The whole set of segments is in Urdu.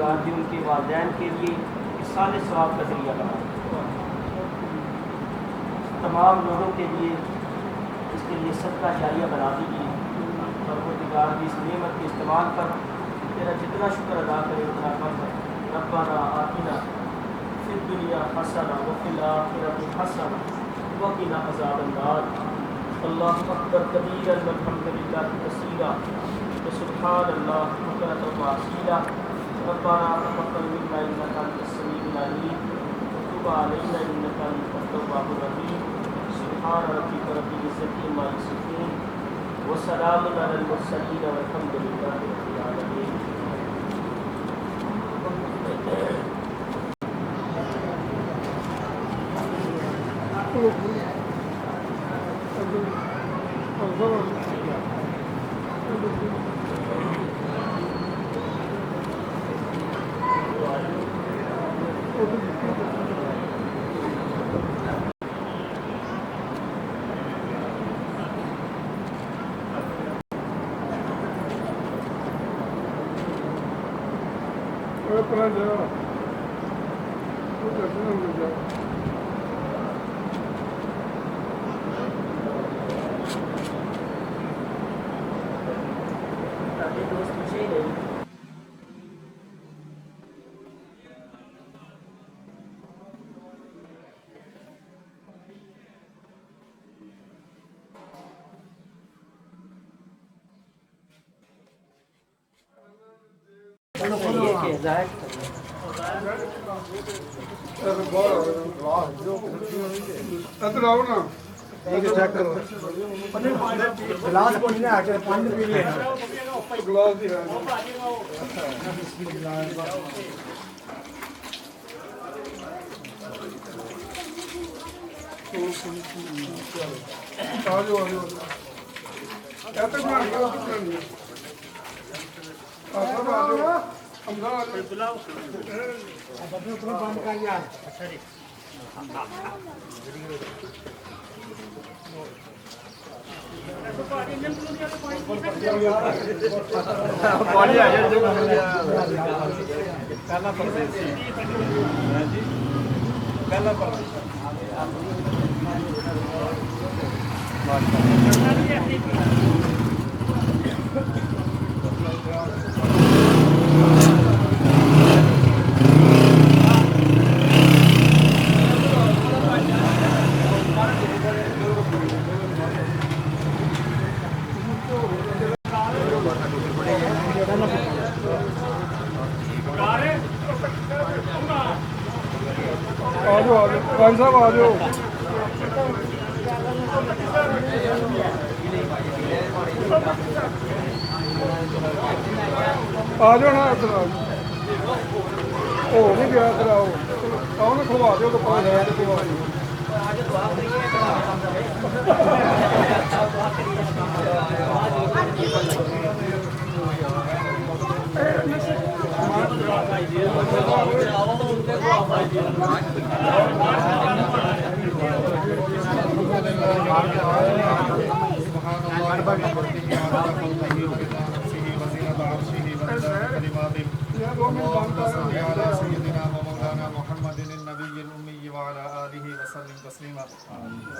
پروردگار بھی ان کے والدین کے لیے احسان ثواب کا ذریعہ بنا، تمام لوگوں کے لیے اس کے لیے صدقہ جاریہ بنا دیجیے۔ پروردگار بھی اس نعمت کے استعمال پر تیرا جتنا شکر ادا کرے اتنا کم ہے۔ ربنا آتنا فی الدنیا حسنہ وفی الآخرۃ حسنہ وقنا عذاب النار۔ اللہ اکبر کبیرا والحمد للہ کثیرا وسبحان اللہ بکرۃ وأصیلا۔ ربنا تقبل منا انک انت السمیع العلیم وتب علینا انک انت التواب الرحیم۔ سبحان ربک رب العزۃ عما یصفون وسلام علی المرسلین والحمد للہ رب العالمین۔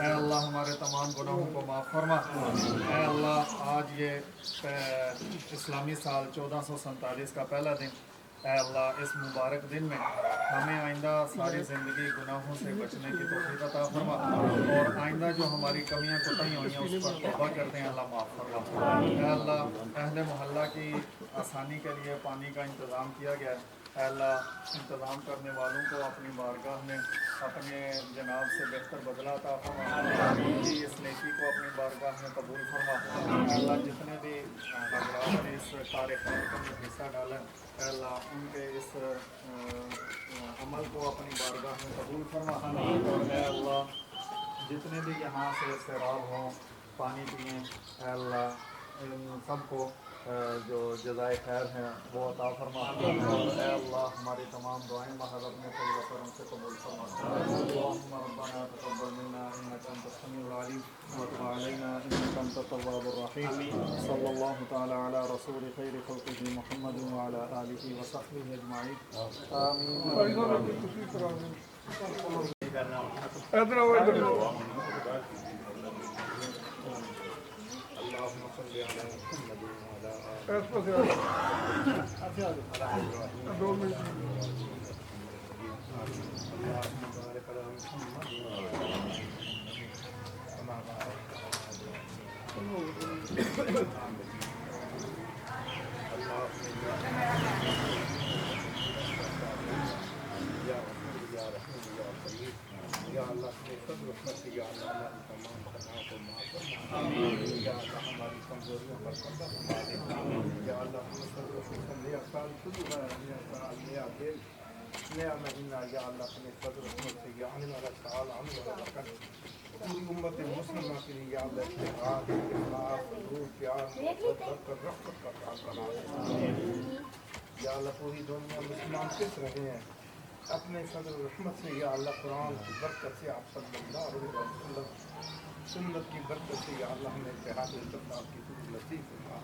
اے اللہ ہمارے تمام گناہوں کو معاف فرما۔ اے اللہ آج یہ اسلامی سال 1447 کا پہلا دن، اے اللہ اس مبارک دن میں ہمیں آئندہ ساری زندگی گناہوں سے بچنے کی توفیق عطا فرما، اور آئندہ جو ہماری کمیاں کوتاہیاں ہوئی ہیں اس پر توبہ کرتے ہیں اللہ معاف فرما۔ اے اللہ اہل محلہ کی آسانی کے لیے پانی کا انتظام کیا گیا ہے، اے اللہ انتظام کرنے والوں کو اپنی بارگاہ میں اپنے جناب سے بہتر بدلہ عطا فرما، ان کی اس نیکی کو اپنی بارگاہ میں قبول فرما۔ اے اللہ جتنے بھی حضرات نے اس کار خیر میں حصہ ڈالا، اے اللہ ان کے اس عمل کو اپنی بارگاہ میں قبول فرما، اور اے اللہ جتنے بھی یہاں سے سیراب ہوں پانی پئیں، اے اللہ ان سب کو جو جزائے خیر ہیں وہ عطا فرما، اور اے اللہ ہماری تمام دعائیں محض اپنے فضل و کرم سے قبول فرما۔ اللہم ربنا تقبل منا انک انت السمیع العلیم الكريم وتب علينا إنك أنت التواب الرحيم. صلى الله تعالى على رسول خير خلقه محمد وعلى آله وصحبه أجمعين. آمين. اللهم صل على محمد وعلى اللهم بارك على محمد كما باركت يا رحمن يا رحيم يا قريب يا الله اپنے فضل و رحمت سے یا اللہ ہماری تمام خطاؤں کو معاف فرما. یا اللہ ہماری کمزوریوں پر پردہ فرما دے. یا اللہ ہمیں فضل و رحمت سے نیا سال شروع ہے, نیا سال, نیا دن, نیا مہینہ. یا اللہ اپنے فضل و رحمت سے یا آنے والا سال, آنے والا وقت پوری امت مسلمہ کے لیے یا اللہ اتحاد, اخلاص, حضور, پیار, محبت, برکت, رحمت کا کام بنا دے. یا اللہ پوری دنیا مسلمان کس رہے ہیں اپنے فضل و رحمت سے یا اللہ قرآن کی برکت سے, آپ صلی اللہ علیہ وسلم سنت کی برکت سے یا اللہ ہمیں اتحاد استقلال کی پوری نصیب فرما.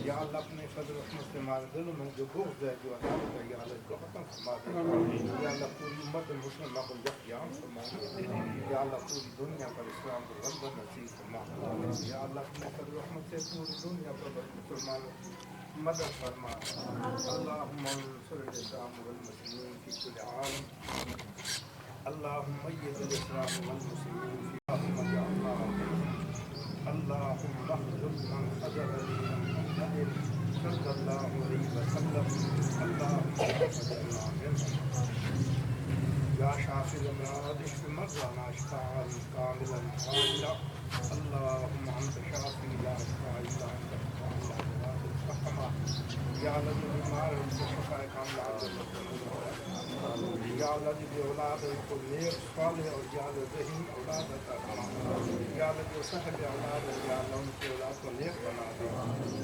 یا اللہ اپنے فضل و رحمت سے ہمارے دلوں میں جو بغض ہے, جو عداوت ہے, یا اللہ اس کو ختم فرما دے. یا اللہ پوری امت مسلمہ کو یکجان فرما دے. یا اللہ پوری دنیا پر اسلام کو غلبہ نصیب فرما. یا اللہ اپنے فضل و رحمت سے پوری دنیا پر مسلمانوں مدد فرما. اللهم انصر الاسلام والمسلمين في كل عالم. اللهم ايد الاسلام والمسلمين في اللهم يا الله اللهم اخذل من خذل محمد صلى الله عليه وسلم. اللهم اجعلنا منهم. يا شافي الامراض اشف مرضانا شفاء كاملا عاجلا. اللهم انت شافي لا شفاء الا انت یا اللہ جو بیمار ہے ان کو شفا کاملہ عاجل یا اللہ جو اولاد ہے ان کو نیک صالح اور جان ذہین اولاد عطا فرما. یا اللہ جو صاحب اولاد ہے یا اللہ ان کی اولاد کو نیک بنا دے.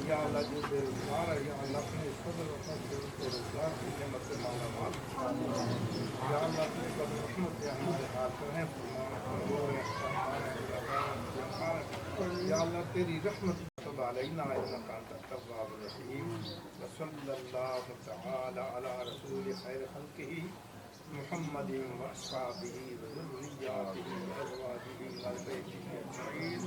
یا اللہ جو بے روزگار ہے یا اللہ اپنے فضل و رحمت سے ان کو روزگار کی نعمت سے مالا مال. یا اللہ اپنے فضل و رحمت سے ہمارے ہاتھ رہیں فرما. یا اللہ تیری رحمت علينا إنك أنت التواب الرحيم. وصلى الله تعالى على رسول خير خلقه محمد وأصحابه وذرياته وأزواجه وبيته أجمعين.